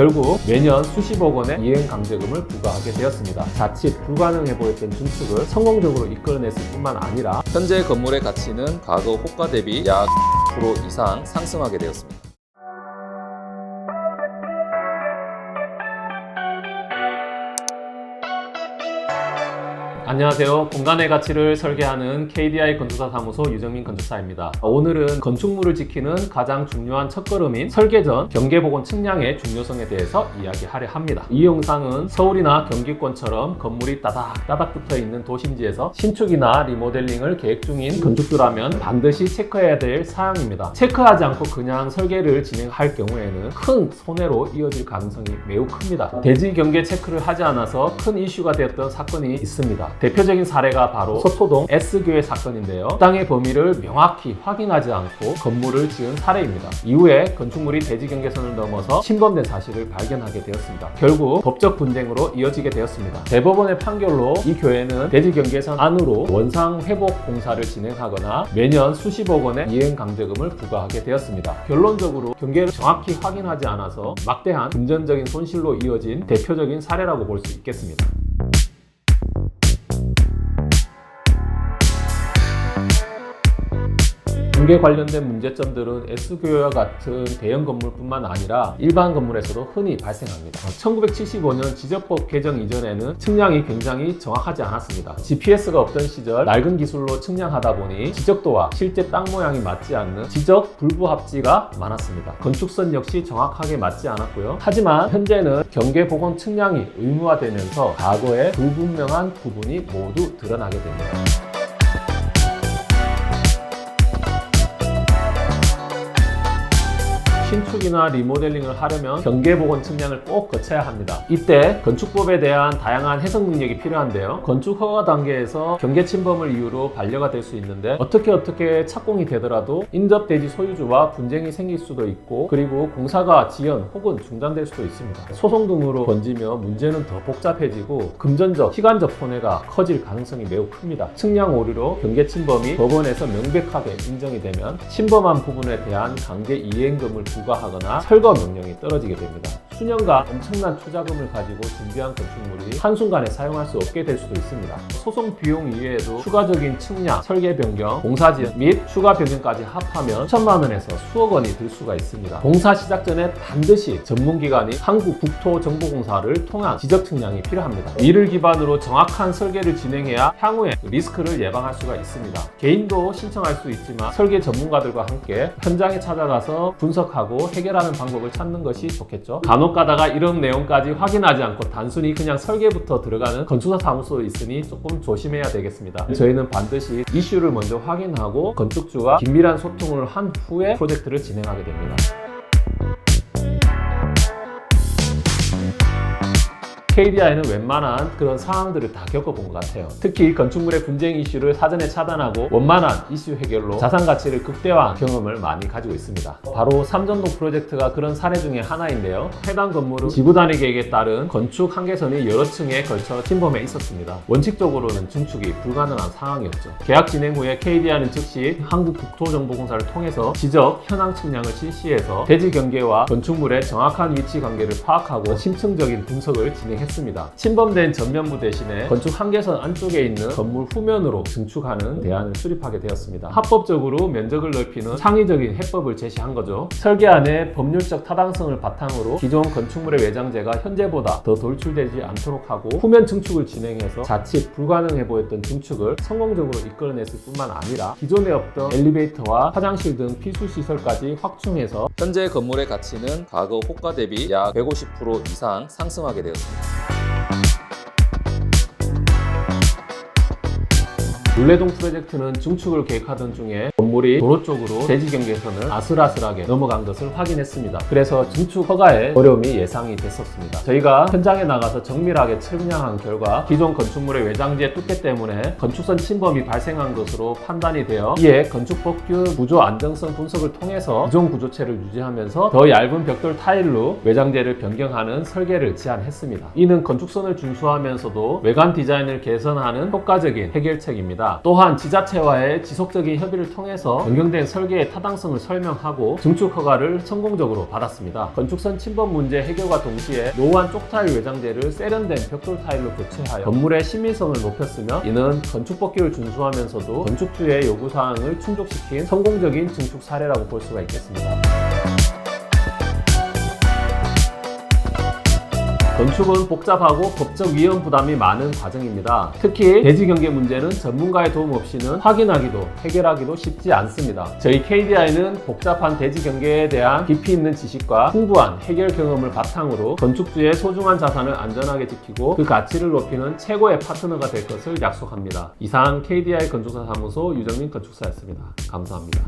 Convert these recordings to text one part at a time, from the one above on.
결국 매년 수십억 원의 이행 강제금을 부과하게 되었습니다. 자칫 불가능해 보였던 증축을 성공적으로 이끌어냈을 뿐만 아니라 현재 건물의 가치는 과거 호가 대비 약 10% 이상 상승하게 되었습니다. 안녕하세요. 공간의 가치를 설계하는 KDI 건축사 사무소 유정민 건축사입니다. 오늘은 건축물을 지키는 가장 중요한 첫걸음인 설계 전 경계 복원 측량의 중요성에 대해서 이야기하려 합니다. 이 영상은 서울이나 경기권처럼 건물이 따닥따닥 붙어 있는 도심지에서 신축이나 리모델링을 계획 중인 건축주라면 반드시 체크해야 될 사항입니다. 체크하지 않고 그냥 설계를 진행할 경우에는 큰 손해로 이어질 가능성이 매우 큽니다. 대지 경계 체크를 하지 않아서 큰 이슈가 되었던 사건이 있습니다. 대표적인 사례가 바로 서초동 S교회 사건인데요. 땅의 범위를 명확히 확인하지 않고 건물을 지은 사례입니다. 이후에 건축물이 대지 경계선을 넘어서 침범된 사실을 발견하게 되었습니다. 결국 법적 분쟁으로 이어지게 되었습니다. 대법원의 판결로 이 교회는 대지 경계선 안으로 원상 회복 공사를 진행하거나 매년 수십억 원의 이행 강제금을 부과하게 되었습니다. 결론적으로 경계를 정확히 확인하지 않아서 막대한 금전적인 손실로 이어진 대표적인 사례라고 볼 수 있겠습니다. 경계 관련된 문제점들은 S교회와 같은 대형 건물뿐만 아니라 일반 건물에서도 흔히 발생합니다. 1975년 지적법 개정 이전에는 측량이 굉장히 정확하지 않았습니다. GPS가 없던 시절 낡은 기술로 측량하다 보니 지적도와 실제 땅 모양이 맞지 않는 지적 불부합지가 많았습니다. 건축선 역시 정확하게 맞지 않았고요. 하지만 현재는 경계 복원 측량이 의무화되면서 과거의 불분명한 부분이 모두 드러나게 됩니다. 신축이나 리모델링을 하려면 경계 복원 측량을 꼭 거쳐야 합니다. 이때 건축법에 대한 다양한 해석 능력이 필요한데요. 건축 허가 단계에서 경계 침범을 이유로 반려가 될 수 있는데 어떻게 착공이 되더라도 인접 대지 소유주와 분쟁이 생길 수도 있고, 그리고 공사가 지연 혹은 중단될 수도 있습니다. 소송 등으로 번지며 문제는 더 복잡해지고 금전적, 시간적 손해가 커질 가능성이 매우 큽니다. 측량 오류로 경계 침범이 법원에서 명백하게 인정이 되면 침범한 부분에 대한 강제 이행금을 부과하거나 철거 명령이 떨어지게 됩니다. 수년간 엄청난 투자금을 가지고 준비한 건축물이 한순간에 사용할 수 없게 될 수도 있습니다. 소송 비용 이외에도 추가적인 측량, 설계 변경, 공사 지연 및 추가 변경까지 합하면 천만 원에서 수억 원이 들 수가 있습니다. 공사 시작 전에 반드시 전문기관인 한국국토정보공사를 통한 지적 측량이 필요합니다. 이를 기반으로 정확한 설계를 진행해야 향후에 리스크를 예방할 수가 있습니다. 개인도 신청할 수 있지만 설계 전문가들과 함께 현장에 찾아가서 분석하고 해결하는 방법을 찾는 것이 좋겠죠. 간혹 가다가 이런 내용까지 확인하지 않고 단순히 그냥 설계부터 들어가는 건축사 사무소에 있으니 조금 조심해야 되겠습니다. 저희는 반드시 이슈를 먼저 확인하고 건축주와 긴밀한 소통을 한 후에 프로젝트를 진행하게 됩니다. KDI는 웬만한 그런 상황들을 다 겪어본 것 같아요. 특히 건축물의 분쟁 이슈를 사전에 차단하고 원만한 이슈 해결로 자산 가치를 극대화한 경험을 많이 가지고 있습니다. 바로 삼전동 프로젝트가 그런 사례 중에 하나인데요. 해당 건물은 지구단위 계획에 따른 건축 한계선이 여러 층에 걸쳐 침범해 있었습니다. 원칙적으로는 증축이 불가능한 상황이었죠. 계약 진행 후에 KDI는 즉시 한국국토정보공사를 통해서 지적 현황 측량을 실시해서 대지 경계와 건축물의 정확한 위치 관계를 파악하고 심층적인 분석을 진행했습니다. 침범된 전면부 대신에 건축 한계선 안쪽에 있는 건물 후면으로 증축하는 대안을 수립하게 되었습니다. 합법적으로 면적을 넓히는 창의적인 해법을 제시한 거죠. 설계안의 법률적 타당성을 바탕으로 기존 건축물의 외장재가 현재보다 더 돌출되지 않도록 하고 후면 증축을 진행해서 자칫 불가능해 보였던 증축을 성공적으로 이끌어냈을 뿐만 아니라 기존에 없던 엘리베이터와 화장실 등 필수 시설까지 확충해서 현재 건물의 가치는 과거 호가 대비 약 150% 이상 상승하게 되었습니다. 물레동 프로젝트는 증축을 계획하던 중에 건물이 도로 쪽으로 대지 경계선을 아슬아슬하게 넘어간 것을 확인했습니다. 그래서 증축 허가에 어려움이 예상이 됐었습니다. 저희가 현장에 나가서 정밀하게 측량한 결과 기존 건축물의 외장재 뚜께 때문에 건축선 침범이 발생한 것으로 판단이 되어 이에 건축법규 구조 안정성 분석을 통해서 기존 구조체를 유지하면서 더 얇은 벽돌 타일로 외장재를 변경하는 설계를 제안했습니다. 이는 건축선을 준수하면서도 외관 디자인을 개선하는 효과적인 해결책입니다. 있습니다. 또한 지자체와의 지속적인 협의를 통해서 변경된 설계의 타당성을 설명하고 증축 허가를 성공적으로 받았습니다. 건축선 침범 문제 해결과 동시에 노후한 쪽타일 외장재를 세련된 벽돌 타일로 교체하여 건물의 신미성을 높였으며, 이는 건축법규를 준수하면서도 건축주의 요구사항을 충족시킨 성공적인 증축 사례라고 볼 수가 있겠습니다. 건축은 복잡하고 법적 위험 부담이 많은 과정입니다. 특히 대지 경계 문제는 전문가의 도움 없이는 확인하기도 해결하기도 쉽지 않습니다. 저희 KDI는 복잡한 대지 경계에 대한 깊이 있는 지식과 풍부한 해결 경험을 바탕으로 건축주의 소중한 자산을 안전하게 지키고 그 가치를 높이는 최고의 파트너가 될 것을 약속합니다. 이상 KDI 건축사 사무소 유정민 건축사였습니다. 감사합니다.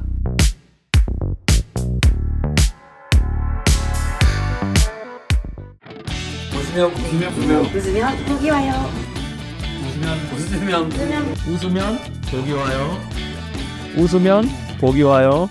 웃으면 복이 와요. 웃으면 복이 와요. 웃으면 복이 와요.